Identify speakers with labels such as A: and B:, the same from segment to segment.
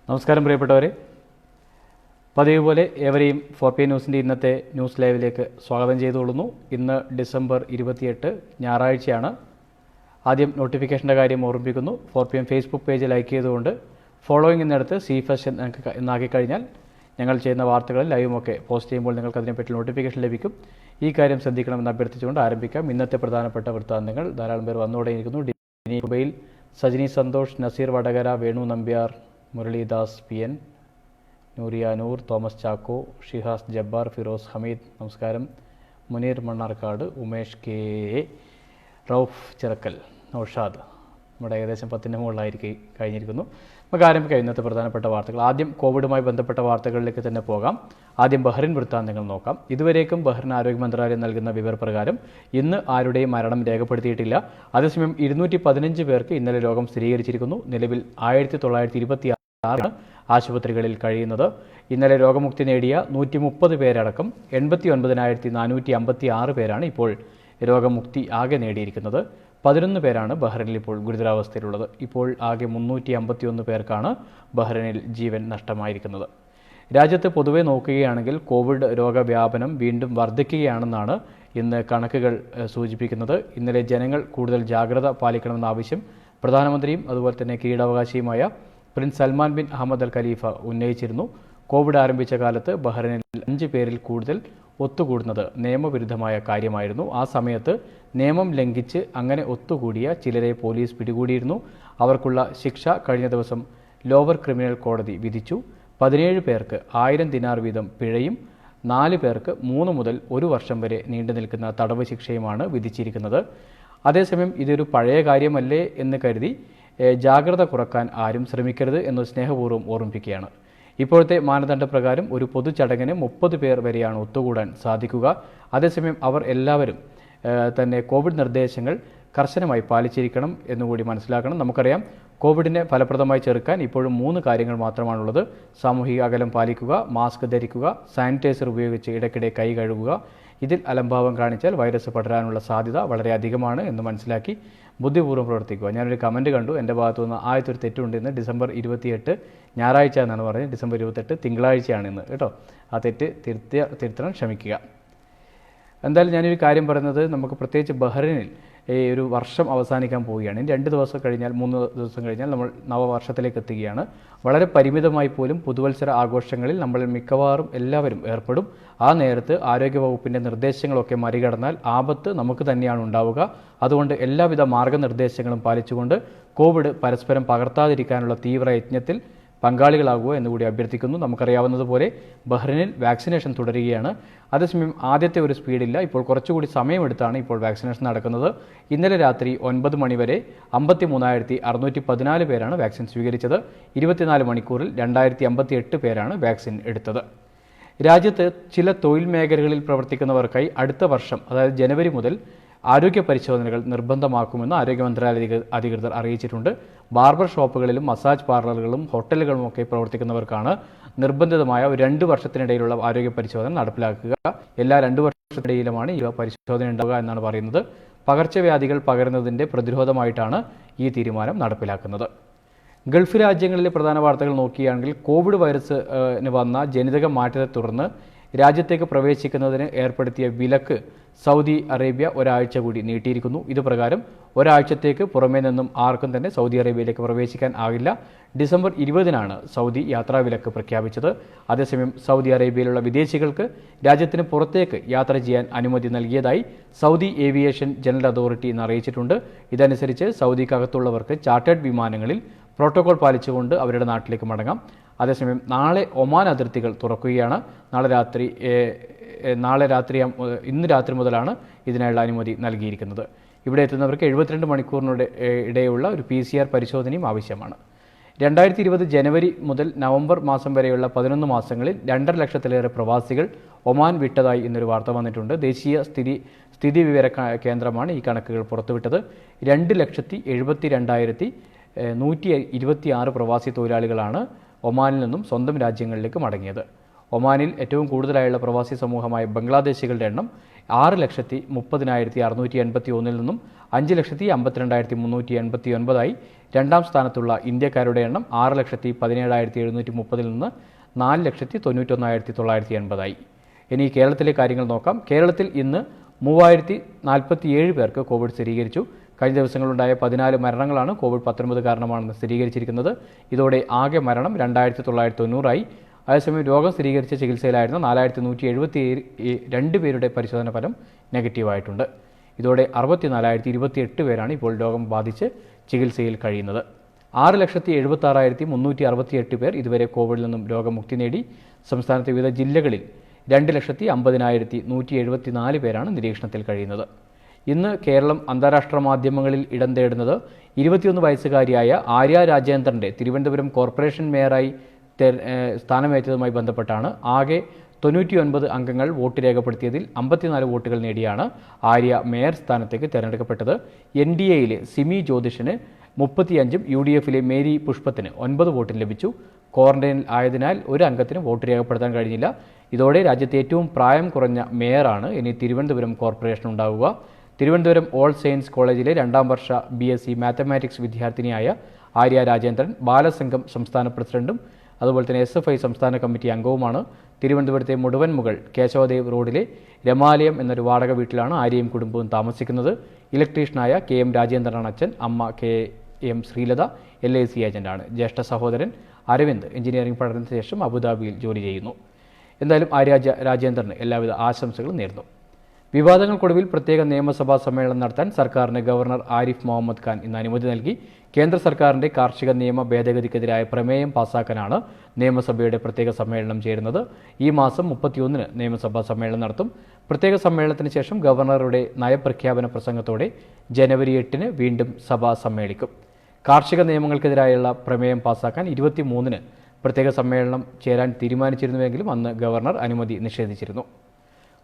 A: നമസ്കാരം പ്രിയപ്പെട്ടവരെ, പതിവ് പോലെ ഏവരെയും 4PM ന്യൂസിൻ്റെ ഇന്നത്തെ ന്യൂസ് ലൈവിലേക്ക് സ്വാഗതം ചെയ്തുകൊള്ളുന്നു. ഇന്ന് ഡിസംബർ 28 ഞായറാഴ്ചയാണ്. ആദ്യം നോട്ടിഫിക്കേഷൻ്റെ കാര്യം ഓർമ്മിപ്പിക്കുന്നു. 4PM ഫേസ്ബുക്ക് പേജ് ലൈക്ക് ചെയ്തുകൊണ്ട് ഫോളോയിങ് എന്നിടത്ത് ഫസ്റ്റ് എന്നാക്കി കഴിഞ്ഞാൽ ഞങ്ങൾ ചെയ്യുന്ന വാർത്തകളും ലൈവുമൊക്കെ പോസ്റ്റ് ചെയ്യുമ്പോൾ നിങ്ങൾക്ക് അതിനെപ്പറ്റി നോട്ടിഫിക്കേഷൻ ലഭിക്കും. ഈ കാര്യം ശ്രദ്ധിക്കണമെന്ന് അഭ്യർത്ഥിച്ചുകൊണ്ട് ആരംഭിക്കാം. ഇന്നത്തെ പ്രധാനപ്പെട്ട വൃത്താന്തങ്ങൾ. ധാരാളം പേർ വന്നുകൊണ്ടേയിരിക്കുന്നു. ദുബൈയിൽ സജിനി സന്തോഷ്, നസീർ വടകര, വേണു നമ്പ്യാർ, മുരളീദാസ് PN, നൂറിയ നൂർ, തോമസ് ചാക്കോ, ഷിഹാസ് ജബ്ബാർ, ഫിറോസ് ഹമീദ്, നമസ്കാരം. മുനീർ മണ്ണാർക്കാട്, ഉമേഷ് KA, റൌഫ് ചിറക്കൽ, നൌഷാദ്. നമ്മുടെ ഏകദേശം 10ന് മുകളിലായിരിക്കും കഴിഞ്ഞിരിക്കുന്നു. നമുക്ക് ആരംഭിക്കാം ഇന്നത്തെ പ്രധാനപ്പെട്ട വാർത്തകൾ. ആദ്യം കോവിഡുമായി ബന്ധപ്പെട്ട വാർത്തകളിലേക്ക് തന്നെ പോകാം. ആദ്യം ബഹ്റിൻ വൃത്താന്തങ്ങൾ നോക്കാം. ഇതുവരേക്കും ബഹ്റിൻ ആരോഗ്യ മന്ത്രാലയം നൽകുന്ന വിവരപ്രകാരം ഇന്ന് ആരുടെയും മരണം രേഖപ്പെടുത്തിയിട്ടില്ല. അതേസമയം 215 പേർക്ക് ഇന്നലെ രോഗം സ്ഥിരീകരിച്ചിരിക്കുന്നു. നിലവിൽ 1926 ആശുപത്രികളിൽ കഴിയുന്നത്. ഇന്നലെ രോഗമുക്തി നേടിയ 130 പേരടക്കം 89,456 പേരാണ് ഇപ്പോൾ രോഗമുക്തി ആകെ നേടിയിരിക്കുന്നത്. 11 പേരാണ് ബഹ്റിനിൽ ഇപ്പോൾ ഗുരുതരാവസ്ഥയിലുള്ളത്. ഇപ്പോൾ ആകെ 351 പേർക്കാണ് ബഹ്റിനിൽ ജീവൻ നഷ്ടമായിരിക്കുന്നത്. രാജ്യത്ത് പൊതുവെ നോക്കുകയാണെങ്കിൽ കോവിഡ് രോഗവ്യാപനം വീണ്ടും വർദ്ധിക്കുകയാണെന്നാണ് ഇന്ന് കണക്കുകൾ സൂചിപ്പിക്കുന്നത്. ഇന്നലെ ജനങ്ങൾ കൂടുതൽ ജാഗ്രത പാലിക്കണമെന്ന ആവശ്യം പ്രധാനമന്ത്രിയും അതുപോലെ തന്നെ കിരീടാവകാശിയുമായ പ്രിൻസ് സൽമാൻ ബിൻ അഹമ്മദ് അൽ ഖലീഫ ഉന്നയിച്ചിരുന്നു. കോവിഡ് ആരംഭിച്ച കാലത്ത് ബഹ്റിനിൽ 5 പേരിൽ കൂടുതൽ ഒത്തുകൂടുന്നത് നിയമവിരുദ്ധമായ കാര്യമായിരുന്നു. ആ സമയത്ത് നിയമം ലംഘിച്ച് അങ്ങനെ ഒത്തുകൂടിയ ചിലരെ പോലീസ് പിടികൂടിയിരുന്നു. അവർക്കുള്ള ശിക്ഷ കഴിഞ്ഞ ദിവസം ലോവർ ക്രിമിനൽ കോടതി വിധിച്ചു. 17 പേർക്ക് 1000 ദിനാർ വീതം പിഴയും 4 പേർക്ക് 3 മുതൽ 1 വർഷം വരെ നീണ്ടു നിൽക്കുന്ന തടവ് ശിക്ഷയുമാണ് വിധിച്ചിരിക്കുന്നത്. അതേസമയം ഇതൊരു പഴയ കാര്യമല്ലേ എന്ന് കരുതി ജാഗ്രത കുറക്കാൻ ആരും ശ്രമിക്കരുത് എന്ന് സ്നേഹപൂർവ്വം ഓർമ്മിപ്പിക്കുകയാണ്. ഇപ്പോഴത്തെ മാനദണ്ഡപ്രകാരം ഒരു പൊതുചടങ്ങിന് 30 പേർ വരെയാണ് ഒത്തുകൂടാൻ സാധിക്കുക. അതേസമയം അവർ എല്ലാവരും തന്നെ കോവിഡ് നിർദ്ദേശങ്ങൾ കർശനമായി പാലിച്ചിരിക്കണം എന്നുകൂടി മനസ്സിലാക്കണം. നമുക്കറിയാം, കോവിഡിനെ ഫലപ്രദമായി ചെറുക്കാൻ ഇപ്പോഴും 3 കാര്യങ്ങൾ മാത്രമാണുള്ളത്. സാമൂഹിക അകലം പാലിക്കുക, മാസ്ക് ധരിക്കുക, സാനിറ്റൈസർ ഉപയോഗിച്ച് ഇടയ്ക്കിടെ കൈ കഴുകുക. ഇതിൽ അലംഭാവം കാണിച്ചാൽ വൈറസ് പടരാനുള്ള സാധ്യത വളരെ അധികമാണ് എന്ന് മനസ്സിലാക്കി ബുദ്ധിപൂർവ്വം പ്രവർത്തിക്കുക. ഞാനൊരു കമൻറ്റ് കണ്ടു, എൻ്റെ ഭാഗത്തു നിന്ന് ആദ്യത്തൊരു തെറ്റുണ്ട്. ഇന്ന് ഡിസംബർ 28 ഞായറാഴ്ച എന്നാണ് പറഞ്ഞത്. ഡിസംബർ 28 തിങ്കളാഴ്ചയാണ് ഇന്ന് കേട്ടോ. ആ തെറ്റ് തിരുത്താൻ ശ്രമിക്കുക. എന്തായാലും ഞാനൊരു കാര്യം പറയുന്നത്, നമുക്ക് പ്രത്യേകിച്ച് ബഹ്റിനിൽ ഒരു വർഷം അവസാനിക്കാൻ പോവുകയാണ്. ഇനി 2 ദിവസം കഴിഞ്ഞാൽ 3 ദിവസം കഴിഞ്ഞാൽ നമ്മൾ നവവർഷത്തിലേക്ക് എത്തുകയാണ്. വളരെ പരിമിതമായി പോലും പുതുവത്സര ആഘോഷങ്ങളിൽ നമ്മൾ മിക്കവാറും എല്ലാവരും ഏർപ്പെടും. ആ നേരത്ത് ആരോഗ്യവകുപ്പിൻ്റെ നിർദ്ദേശങ്ങളൊക്കെ മറികടന്നാൽ ആപത്ത് നമുക്ക് തന്നെയാണ് ഉണ്ടാവുക. അതുകൊണ്ട് എല്ലാവിധ മാർഗനിർദ്ദേശങ്ങളും പാലിച്ചുകൊണ്ട് കോവിഡ് പരസ്പരം പകർത്താതിരിക്കാനുള്ള തീവ്ര യജ്ഞത്തിൽ പങ്കാളികളാകുക എന്നുകൂടി അഭ്യർത്ഥിക്കുന്നു. നമുക്കറിയാവുന്നതുപോലെ ബഹ്റിനിൽ വാക്സിനേഷൻ തുടരുകയാണ്. അതേസമയം ആദ്യത്തെ ഒരു സ്പീഡില്ല. ഇപ്പോൾ കുറച്ചുകൂടി സമയമെടുത്താണ് ഇപ്പോൾ വാക്സിനേഷൻ നടക്കുന്നത്. ഇന്നലെ രാത്രി 9 മണി വരെ 53,614 പേരാണ് വാക്സിൻ സ്വീകരിച്ചത്. 24 മണിക്കൂറിൽ 2058 പേരാണ് വാക്സിൻ എടുത്തത്. രാജ്യത്ത് ചില തൊഴിൽ മേഖലകളിൽ പ്രവർത്തിക്കുന്നവർക്കായി അടുത്ത വർഷം, അതായത് ജനുവരി മുതൽ ആരോഗ്യ പരിശോധനകൾ നിർബന്ധമാക്കുമെന്ന് ആരോഗ്യ മന്ത്രാലയ അധികൃതർ അറിയിച്ചിട്ടുണ്ട്. ബാർബർ ഷോപ്പുകളിലും മസാജ് പാർലറുകളും ഹോട്ടലുകളുമൊക്കെ പ്രവർത്തിക്കുന്നവർക്കാണ് നിർബന്ധിതമായ ഒരു 2 വർഷത്തിനിടയിലുള്ള ആരോഗ്യ പരിശോധന നടപ്പിലാക്കുക. എല്ലാ 2 വർഷത്തിനിടയിലുമാണ് ഈ പരിശോധന ഉണ്ടാവുക എന്നാണ് പറയുന്നത്. പകർച്ചവ്യാധികൾ പകരുന്നതിൻ്റെ പ്രതിരോധമായിട്ടാണ് ഈ തീരുമാനം നടപ്പിലാക്കുന്നത്. ഗൾഫ് രാജ്യങ്ങളിലെ പ്രധാന വാർത്തകൾ നോക്കുകയാണെങ്കിൽ കോവിഡ് വൈറസിന് വന്ന ജനിതക മാറ്റത്തെ തുടർന്ന് രാജ്യത്തേക്ക് പ്രവേശിക്കുന്നതിന് ഏർപ്പെടുത്തിയ വിലക്ക് സൗദി അറേബ്യ ഒരാഴ്ച കൂടി നീട്ടിയിരിക്കുന്നു. ഇതുപ്രകാരം ഒരാഴ്ചത്തേക്ക് പുറമേ നിന്നും ആർക്കും തന്നെ സൗദി അറേബ്യയിലേക്ക് പ്രവേശിക്കാൻ ആകില്ല. ഡിസംബർ 20-നാണ് സൗദി യാത്രാവിലക്ക് പ്രഖ്യാപിച്ചത്. അതേസമയം സൗദി അറേബ്യയിലുള്ള വിദേശികൾക്ക് രാജ്യത്തിന് പുറത്തേക്ക് യാത്ര ചെയ്യാൻ അനുമതി നൽകിയതായി സൗദി ഏവിയേഷൻ ജനറൽ അതോറിറ്റി ഇന്ന് അറിയിച്ചിട്ടുണ്ട്. ഇതനുസരിച്ച് സൗദിക്കകത്തുള്ളവർക്ക് ചാർട്ടേഡ് വിമാനങ്ങളിൽ പ്രോട്ടോകോൾ പാലിച്ചുകൊണ്ട് അവരുടെ നാട്ടിലേക്ക് മടങ്ങാം. അതേസമയം നാളെ ഒമാൻ അതിർത്തികൾ തുറക്കുകയാണ്. ഇന്ന് രാത്രി മുതലാണ് ഇതിനായുള്ള അനുമതി നൽകിയിരിക്കുന്നത്. ഇവിടെ എത്തുന്നവർക്ക് 72 മണിക്കൂറിനുടെ ഇടയുള്ള ഒരു PCR പരിശോധനയും ആവശ്യമാണ്. 2020 ജനുവരി മുതൽ നവംബർ മാസം വരെയുള്ള 11 മാസങ്ങളിൽ 2.5 ലക്ഷത്തിലേറെ പ്രവാസികൾ ഒമാൻ വിട്ടതായി ഇന്നൊരു വാർത്ത വന്നിട്ടുണ്ട്. ദേശീയ സ്ഥിതിവിവര കേന്ദ്രമാണ് ഈ കണക്കുകൾ പുറത്തുവിട്ടത്. 2,72,126 പ്രവാസി തൊഴിലാളികളാണ് ഒമാനിൽ നിന്നും സ്വന്തം രാജ്യങ്ങളിലേക്ക് മടങ്ങിയത്. ഒമാനിൽ ഏറ്റവും കൂടുതലായുള്ള പ്രവാസി സമൂഹമായ ബംഗ്ലാദേശികളുടെ എണ്ണം 6,30,681 നിന്നും 5,52,389 രണ്ടാം സ്ഥാനത്തുള്ള ഇന്ത്യക്കാരുടെ എണ്ണം 6,17,730 നിന്ന് 4,91,980 ഇനി കേരളത്തിലെ കാര്യങ്ങൾ നോക്കാം. കേരളത്തിൽ ഇന്ന് 3,047 പേർക്ക് കോവിഡ് സ്ഥിരീകരിച്ചു. കഴിഞ്ഞ ദിവസങ്ങളുണ്ടായ 14 മരണങ്ങളാണ് കോവിഡ്-19 കാരണമാണെന്ന് സ്ഥിരീകരിച്ചിരിക്കുന്നത്. ഇതോടെ ആകെ മരണം 2,990 അതേസമയം രോഗം സ്ഥിരീകരിച്ച ചികിത്സയിലായിരുന്ന 4,172 പേരുടെ പരിശോധന ഫലം നെഗറ്റീവായിട്ടുണ്ട്. ഇതോടെ 64,028 പേരാണ് ഇപ്പോൾ രോഗം ബാധിച്ച് ചികിത്സയിൽ കഴിയുന്നത്. 6,76,368 പേർ ഇതുവരെ കോവിഡിൽ നിന്നും രോഗമുക്തി നേടി. സംസ്ഥാനത്തെ വിവിധ ജില്ലകളിൽ 2,50,174 പേരാണ് നിരീക്ഷണത്തിൽ കഴിയുന്നത്. ഇന്ന് കേരളം അന്താരാഷ്ട്ര മാധ്യമങ്ങളിൽ ഇടം തേടുന്നത് 21 വയസ്സുകാരിയായ ആര്യ രാജേന്ദ്രൻ്റെ തിരുവനന്തപുരം കോർപ്പറേഷൻ മേയറായി സ്ഥാനമേറ്റതുമായി ബന്ധപ്പെട്ടാണ്. ആകെ 99 അംഗങ്ങൾ വോട്ട് രേഖപ്പെടുത്തിയതിൽ 54 വോട്ടുകൾ നേടിയാണ് ആര്യ മേയർ സ്ഥാനത്തേക്ക് തിരഞ്ഞെടുക്കപ്പെട്ടത്. NDAയിലെ സിമി ജ്യോതിഷിന് 35ഉം UDFിലെ മേരി പുഷ്പത്തിന് 9 വോട്ടും ലഭിച്ചു. ക്വാറന്റൈനിൽ ആയതിനാൽ ഒരു അംഗത്തിന് വോട്ട് രേഖപ്പെടുത്താൻ കഴിഞ്ഞില്ല. ഇതോടെ രാജ്യത്തെ ഏറ്റവും പ്രായം കുറഞ്ഞ മേയറാണ് ഇനി തിരുവനന്തപുരം കോർപ്പറേഷൻ ഉണ്ടാവുക. തിരുവനന്തപുരം ഓൾ സെയിൻസ് കോളേജിലെ 2ാം വർഷ BSc മാത്തമാറ്റിക്സ് വിദ്യാർത്ഥിനിയായ ആര്യ രാജേന്ദ്രൻ ബാലസംഘം സംസ്ഥാന പ്രസിഡന്റും അതുപോലെ തന്നെ SFI സംസ്ഥാന കമ്മിറ്റി അംഗവുമാണ്. തിരുവനന്തപുരത്തെ മുഴുവൻമുകൾ കേശവദേവ് റോഡിലെ രമാലയം എന്നൊരു വാടക വീട്ടിലാണ് ആര്യയും കുടുംബവും താമസിക്കുന്നത്. ഇലക്ട്രീഷ്യനായ KM രാജേന്ദ്രനാണ് അച്ഛൻ. അമ്മ KM ശ്രീലത LIC ഏജന്റാണ്. ജ്യേഷ്ഠ സഹോദരൻ അരവിന്ദ് എഞ്ചിനീയറിംഗ് പഠനത്തിന് ശേഷം അബുദാബിയിൽ ജോലി ചെയ്യുന്നു. എന്തായാലും ആര്യ രാജേന്ദ്രന് എല്ലാവിധ ആശംസകളും നേർന്നു. വിവാദങ്ങൾക്കൊടുവിൽ പ്രത്യേക നിയമസഭാ സമ്മേളനം നടത്താൻ സർക്കാരിന് ഗവർണർ ആരിഫ് മുഹമ്മദ് ഖാൻ ഇന്ന് അനുമതി നൽകി. കേന്ദ്ര സർക്കാരിന്റെ കാർഷിക നിയമ ഭേദഗതിക്കെതിരായ പ്രമേയം പാസാക്കാനാണ് നിയമസഭയുടെ പ്രത്യേക സമ്മേളനം ചേരുന്നത്. ഈ മാസം 31-ന് നിയമസഭാ സമ്മേളനം നടത്തും. പ്രത്യേക സമ്മേളനത്തിന് ശേഷം ഗവർണറുടെ നയപ്രഖ്യാപന പ്രസംഗത്തോടെ ജനുവരി 8-ന് വീണ്ടും സഭ സമ്മേളിക്കും. കാർഷിക നിയമങ്ങൾക്കെതിരായുള്ള പ്രമേയം പാസാക്കാൻ 23-ന് പ്രത്യേക സമ്മേളനം ചേരാൻ തീരുമാനിച്ചിരുന്നുവെങ്കിലും അന്ന് ഗവർണർ അനുമതി നിഷേധിച്ചിരുന്നു.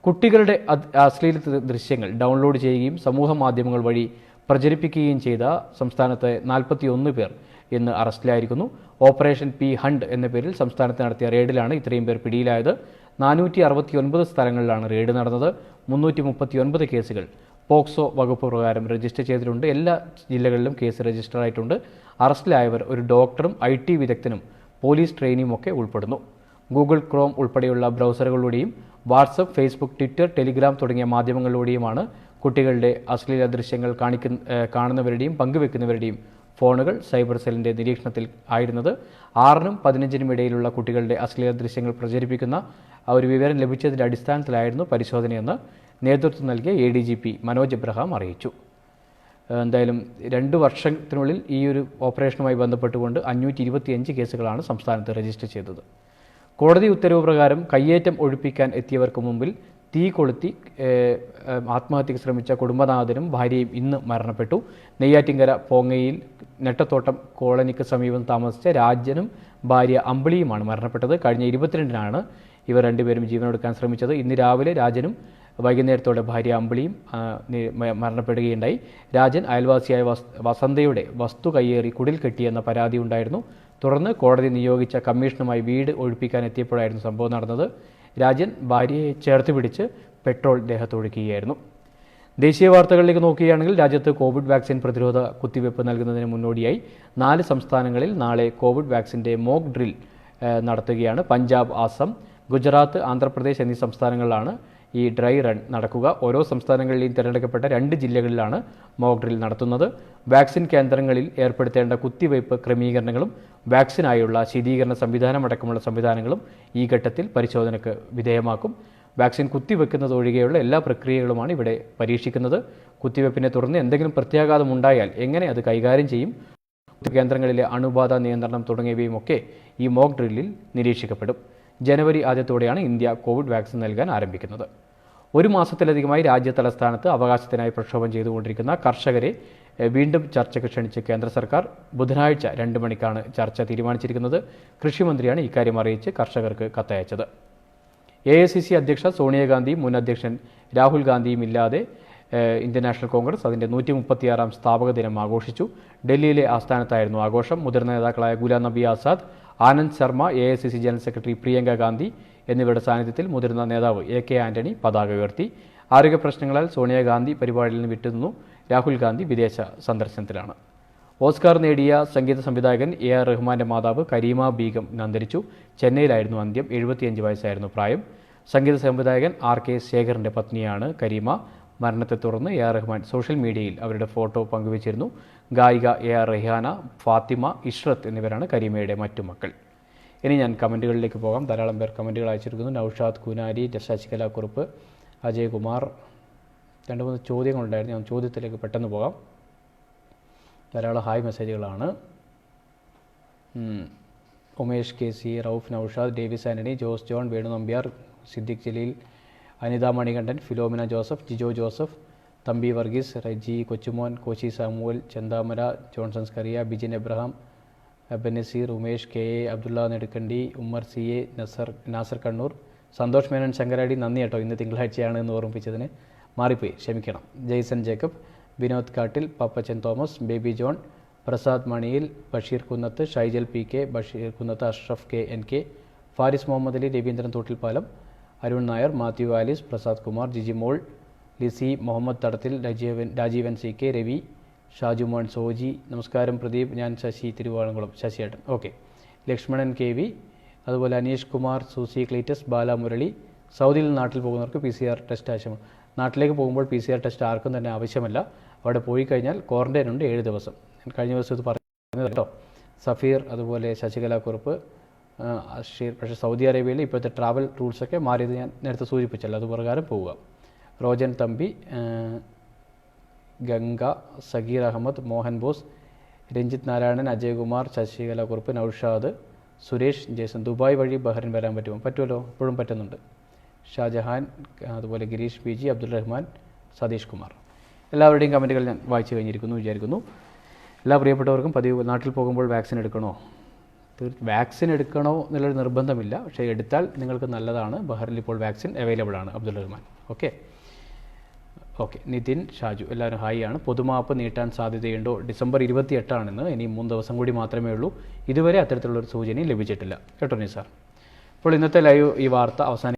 A: കുട്ടികളുടെ അശ്ലീല ദൃശ്യങ്ങൾ ഡൗൺലോഡ് ചെയ്യുകയും സമൂഹ മാധ്യമങ്ങൾ വഴി പ്രചരിപ്പിക്കുകയും ചെയ്ത സംസ്ഥാനത്തെ 41 പേർ ഇന്ന് അറസ്റ്റിലായിരിക്കുന്നു. ഓപ്പറേഷൻ പി ഹണ്ട് എന്ന പേരിൽ സംസ്ഥാനത്ത് നടത്തിയ റെയ്ഡിലാണ് ഇത്രയും പേർ പിടിയിലായത്. 469 സ്ഥലങ്ങളിലാണ് റെയ്ഡ് നടന്നത്. 339 കേസുകൾ പോക്സോ വകുപ്പ് പ്രകാരം രജിസ്റ്റർ ചെയ്തിട്ടുണ്ട്. എല്ലാ ജില്ലകളിലും കേസ് രജിസ്റ്റർ ആയിട്ടുണ്ട്. അറസ്റ്റിലായവർ ഒരു ഡോക്ടറും IT വിദഗ്ധനും പോലീസ് ട്രെയിനിയും ഒക്കെ ഉൾപ്പെടുന്നു. ഗൂഗിൾ ക്രോം ഉൾപ്പെടെയുള്ള ബ്രൗസറുകളിലൂടെയും വാട്സപ്പ്, ഫേസ്ബുക്ക്, ട്വിറ്റർ, ടെലിഗ്രാം തുടങ്ങിയ മാധ്യമങ്ങളിലൂടെയുമാണ് കുട്ടികളുടെ അശ്ലീല ദൃശ്യങ്ങൾ കാണുന്നവരുടെയും പങ്കുവെക്കുന്നവരുടെയും ഫോണുകൾ സൈബർ സെല്ലിൻ്റെ നിരീക്ഷണത്തിൽ ആയിരുന്നത്. 6-നും 15-നും ഇടയിലുള്ള കുട്ടികളുടെ അശ്ലീല ദൃശ്യങ്ങൾ പ്രചരിപ്പിക്കുന്ന ഒരു വിവരം ലഭിച്ചതിൻ്റെ അടിസ്ഥാനത്തിലായിരുന്നു പരിശോധനയെന്ന് നേതൃത്വം നൽകിയ ADGP മനോജ് എബ്രഹാം അറിയിച്ചു. എന്തായാലും 2 വർഷത്തിനുള്ളിൽ ഈ ഒരു ഓപ്പറേഷനുമായി ബന്ധപ്പെട്ടുകൊണ്ട് 525 കേസുകളാണ് സംസ്ഥാനത്ത് രജിസ്റ്റർ ചെയ്തത്. കോടതി ഉത്തരവ് പ്രകാരം കയ്യേറ്റം ഒഴിപ്പിക്കാൻ എത്തിയവർക്ക് മുമ്പിൽ തീ കൊളുത്തി ആത്മഹത്യക്ക് ശ്രമിച്ച കുടുംബനാഥനും ഭാര്യയും ഇന്ന് മരണപ്പെട്ടു. നെയ്യാറ്റിങ്കര പോങ്ങയിൽ നെട്ടത്തോട്ടം കോളനിക്ക് സമീപം താമസിച്ച രാജനും ഭാര്യ അമ്പിളിയുമാണ് മരണപ്പെട്ടത്. കഴിഞ്ഞ 22-നാണ് ഇവർ രണ്ടുപേരും ജീവനൊടുക്കാൻ ശ്രമിച്ചത്. ഇന്ന് രാവിലെ രാജനും വൈകുന്നേരത്തോടെ ഭാര്യ അമ്പിളിയും മരണപ്പെടുകയുണ്ടായി. രാജൻ അയൽവാസിയായ വസന്തയുടെ വസ്തു കയ്യേറി കുടിൽ കെട്ടിയെന്ന പരാതി ഉണ്ടായിരുന്നു. തുടർന്ന് കോടതി നിയോഗിച്ച കമ്മീഷനുമായി വീട് ഒഴിപ്പിക്കാൻ എത്തിയപ്പോഴായിരുന്നു സംഭവം നടന്നത്. രാജൻ ഭാര്യയെ ചേർത്ത് പിടിച്ച് പെട്രോൾ ദേഹത്തൊഴിക്കുകയായിരുന്നു. ദേശീയ വാർത്തകളിലേക്ക് നോക്കുകയാണെങ്കിൽ രാജ്യത്ത് കോവിഡ് വാക്സിൻ പ്രതിരോധ കുത്തിവയ്പ് നൽകുന്നതിന് മുന്നോടിയായി 4 സംസ്ഥാനങ്ങളിൽ നാളെ കോവിഡ് വാക്സിൻ്റെ മോക്ക് ഡ്രിൽ നടത്തുകയാണ്. പഞ്ചാബ്, ആസം, ഗുജറാത്ത്, ആന്ധ്രാപ്രദേശ് എന്നീ സംസ്ഥാനങ്ങളിലാണ് ഈ ഡ്രൈ റൺ നടക്കുക. ഓരോ സംസ്ഥാനങ്ങളിലെയും തിരഞ്ഞെടുക്കപ്പെട്ട 2 ജില്ലകളിലാണ് മോക്ക് ഡ്രിൽ നടത്തുന്നത്. വാക്സിൻ കേന്ദ്രങ്ങളിൽ ഏർപ്പെടുത്തേണ്ട കുത്തിവയ്പ് ക്രമീകരണങ്ങളും വാക്സിനായുള്ള ശീതീകരണ സംവിധാനമടക്കമുള്ള സംവിധാനങ്ങളും ഈ ഘട്ടത്തിൽ പരിശോധനയ്ക്ക് വിധേയമാക്കും. വാക്സിൻ കുത്തിവെക്കുന്നത് ഒഴികെയുള്ള എല്ലാ പ്രക്രിയകളുമാണ് ഇവിടെ പരീക്ഷിക്കുന്നത്. കുത്തിവയ്പ്പിനെ തുടർന്ന് എന്തെങ്കിലും പ്രത്യാഘാതം ഉണ്ടായാൽ എങ്ങനെ അത് കൈകാര്യം ചെയ്യും, കേന്ദ്രങ്ങളിലെ അണുബാധ നിയന്ത്രണം തുടങ്ങിയവയുമൊക്കെ ഈ മോക്ക് ഡ്രില്ലിൽ നിരീക്ഷിക്കപ്പെടും. ജനുവരി ആദ്യത്തോടെയാണ് ഇന്ത്യ കോവിഡ് വാക്സിൻ നൽകാൻ ആരംഭിക്കുന്നത്. 1 മാസത്തിലധികമായി രാജ്യ തലസ്ഥാനത്ത് അവകാശത്തിനായി പ്രക്ഷോഭം ചെയ്തുകൊണ്ടിരിക്കുന്ന കർഷകരെ വീണ്ടും ചർച്ചയ്ക്ക് ക്ഷണിച്ച് കേന്ദ്ര സർക്കാർ ബുധനാഴ്ച 2 മണിക്കാണ് ചർച്ച തീരുമാനിച്ചിരിക്കുന്നത്. കൃഷിമന്ത്രിയാണ് ഇക്കാര്യം അറിയിച്ച് കർഷകർക്ക് കത്തയച്ചത്. AICC അധ്യക്ഷ സോണിയാഗാന്ധി, മുൻ അധ്യക്ഷൻ രാഹുൽ ഗാന്ധിയും ഇല്ലാതെ ഇന്ത്യൻ നാഷണൽ കോൺഗ്രസ് അതിൻ്റെ 136-ാം സ്ഥാപക ദിനം ആഘോഷിച്ചു. ഡൽഹിയിലെ ആസ്ഥാനത്തായിരുന്നു ആഘോഷം. മുതിർന്ന നേതാക്കളായ Ghulam Nabi Azad, Anand Sharma, AICC general secretary Priyanka Gandhi എന്നിവരുടെ സാന്നിധ്യത്തിൽ മുതിർന്ന നേതാവ് AK ആന്റണി പതാക ഉയർത്തി. ആരോഗ്യ പ്രശ്നങ്ങളാൽ സോണിയാഗാന്ധി പരിപാടിയിൽ നിന്ന് വിട്ടുനിന്നു. രാഹുൽ ഗാന്ധി വിദേശ സന്ദർശനത്തിലാണ്. ഓസ്കാർ നേടിയ സംഗീത സംവിധായകൻ AR റഹ്മാന്റെ മാതാവ് കരീമ ബീഗം അന്തരിച്ചു. ചെന്നൈയിലായിരുന്നു അന്ത്യം. 75 വയസ്സായിരുന്നു പ്രായം. സംഗീത സംവിധായകൻ RK ശേഖറിന്റെ പത്നിയാണ് കരീമ. മരണത്തെ തുടർന്ന് AR റഹ്മാൻ സോഷ്യൽ മീഡിയയിൽ അവരുടെ ഫോട്ടോ പങ്കുവച്ചിരുന്നു. ഗായിക AR റെഹാന, ഫാത്തിമ, ഇഷ്റത്ത് എന്നിവരാണ് കരീമയുടെ മറ്റു മക്കൾ. ഇനി ഞാൻ കമൻറ്റുകളിലേക്ക് പോകാം. ധാരാളം പേർ കമൻറ്റുകൾ അയച്ചിരിക്കുന്നു. നൌഷാദ് കുനാരി, ശശികല കുറുപ്പ്, അജയ് കുമാർ, 2-3 ചോദ്യങ്ങളുണ്ടായിരുന്നു. ഞാൻ ചോദ്യത്തിലേക്ക് പെട്ടെന്ന് പോകാം. ധാരാളം ഹായ് മെസ്സേജുകളാണ്. Umesh KC, Rauf Naushad, Davis Antony, Jose John, Venu Nambiar, Siddique Jaleel, Anitha Manikandan, Philomina Joseph, Jijo Joseph, Thampi Varghese, Reji Kochumon, Koshy Samuel, Chanthamara, Johnson Scaria, Bijin Abraham, Benazir, Umesh KA, Abdulla Nedukandi, Ummer CA, Nasar Kannur, Santhosh Menon Sankaradi. നന്ദി കേട്ടോ, ഇന്ന് തിങ്കളാഴ്ചയാണ് എന്ന് ഓർമ്മിപ്പിച്ചതിന്. മാറിപ്പോയി, ക്ഷമിക്കണം. ജെയ്സൺ ജേക്കബ്, വിനോദ് കാട്ടിൽ, പപ്പച്ചൻ തോമസ്, ബേബി ജോൺ, പ്രസാദ് മണിയിൽ, ബഷീർ കുന്നത്ത്, ഷൈജൽ PK, ബഷീർ കുന്നത്ത്, അഷ്റഫ് NK, ഫാരിസ് മുഹമ്മദ് അലി, രവീന്ദ്രൻ തോട്ടിൽപ്പാലം, അരുൺ നായർ, മാത്യു ആലിസ്, പ്രസാദ് കുമാർ, ജിജി മോൾ, ലിസി, മുഹമ്മദ് തടത്തിൽ, രാജീവൻ CK, രവി, ഷാജുമോൻ സോജി. നമസ്കാരം പ്രദീപ്, ഞാൻ ശശി തിരുവാളംകുളം. ശശിയേട്ടൻ, ഓക്കെ. ലക്ഷ്മണൻ KV, അതുപോലെ അനീഷ് കുമാർ, സൂസി ക്ലീറ്റസ്, ബാലമുരളി. സൗദിയിൽ നാട്ടിൽ പോകുന്നവർക്ക് PCR ടെസ്റ്റ് ആവശ്യമാണ്. നാട്ടിലേക്ക് പോകുമ്പോൾ PCR ടെസ്റ്റ് ആർക്കും തന്നെ ആവശ്യമല്ല. അവിടെ പോയി കഴിഞ്ഞാൽ ക്വാറന്റൈൻ ഉണ്ട് 7 ദിവസം. ഞാൻ കഴിഞ്ഞ ദിവസം ഇത് പറഞ്ഞത് കേട്ടോ. സഫീർ, അതുപോലെ ശശികല കുറുപ്പ്, അഷീർ. പക്ഷേ സൗദി അറേബ്യയിൽ ഇപ്പോഴത്തെ ട്രാവൽ റൂൾസൊക്കെ മാറിയത് ഞാൻ നേരത്തെ സൂചിപ്പിച്ചല്ലോ, അതുപ്രകാരം പോവുക. റോജൻ തമ്പി, ഗംഗ, സഗീർ അഹമ്മദ്, മോഹൻ ബോസ്, രഞ്ജിത്ത് നാരായണൻ, അജയകുമാർ, ശശികല കുറുപ്പ്, നൌഷാദ്, സുരേഷ്, ജേസൺ. ദുബായ് വഴി ബഹ്റിൻ വരാൻ പറ്റുമോ? പറ്റുമല്ലോ, ഇപ്പോഴും പറ്റുന്നുണ്ട്. ഷാജഹാൻ, അതുപോലെ ഗിരീഷ് PG, അബ്ദുൾ റഹ്മാൻ, സതീഷ് കുമാർ. എല്ലാവരുടെയും കമൻറ്റുകൾ ഞാൻ വായിച്ചു കഴിഞ്ഞിരിക്കുന്നു വിചാരിക്കുന്നു. എല്ലാ പ്രിയപ്പെട്ടവർക്കും പതിവ് നാട്ടിൽ പോകുമ്പോൾ വാക്സിൻ എടുക്കണോ? വാക്സിൻ എടുക്കണോ എന്നുള്ളൊരു നിർബന്ധമില്ല. പക്ഷേ എടുത്താൽ നിങ്ങൾക്ക് നല്ലതാണ്. ബഹ്റിനിൽ ഇപ്പോൾ വാക്സിൻ അവൈലബിൾ ആണ്. അബ്ദുൾ റഹ്മാൻ, ഓക്കെ. നിതിൻ, ഷാജു, എല്ലാവരും ഹായ് ആണ്. പൊതുമാപ്പ് നീട്ടാൻ സാധ്യതയുണ്ടോ? ഡിസംബർ 28 ഇനി 3 ദിവസം കൂടി മാത്രമേ ഉള്ളൂ. ഇതുവരെ അത്തരത്തിലുള്ളൊരു സൂചനയും ലഭിച്ചിട്ടില്ല കേട്ടോ നിസാർ. അപ്പോൾ ഇന്നത്തെ ലൈവ് ഈ വാർത്ത അവസാനം